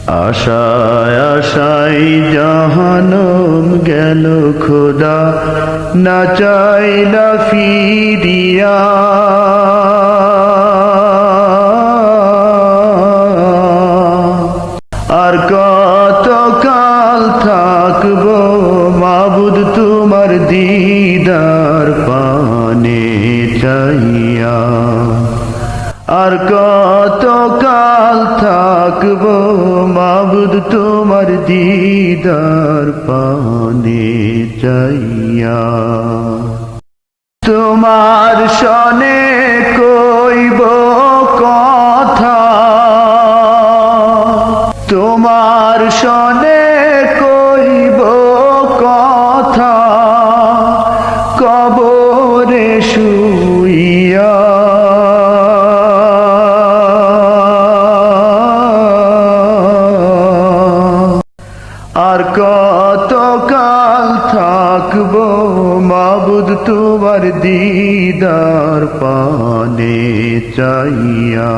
আশায় আশায় জাহানম গেল খোদা, না চাইলা ফিরিয়া। আর কত কাল থাকবো মাবুদ তোমার দিদার পানে চাইয়া। আর কত কাল থাকবো মাবুদ তোমার দিদার পানে চাইয়া। তোমার সনে কইব কথা, তোমার সনে কইব কথা, কবরে শুইয়া। আর কত কাল থাকবো মাবুদ তোমার দিদার পানে চাইয়া।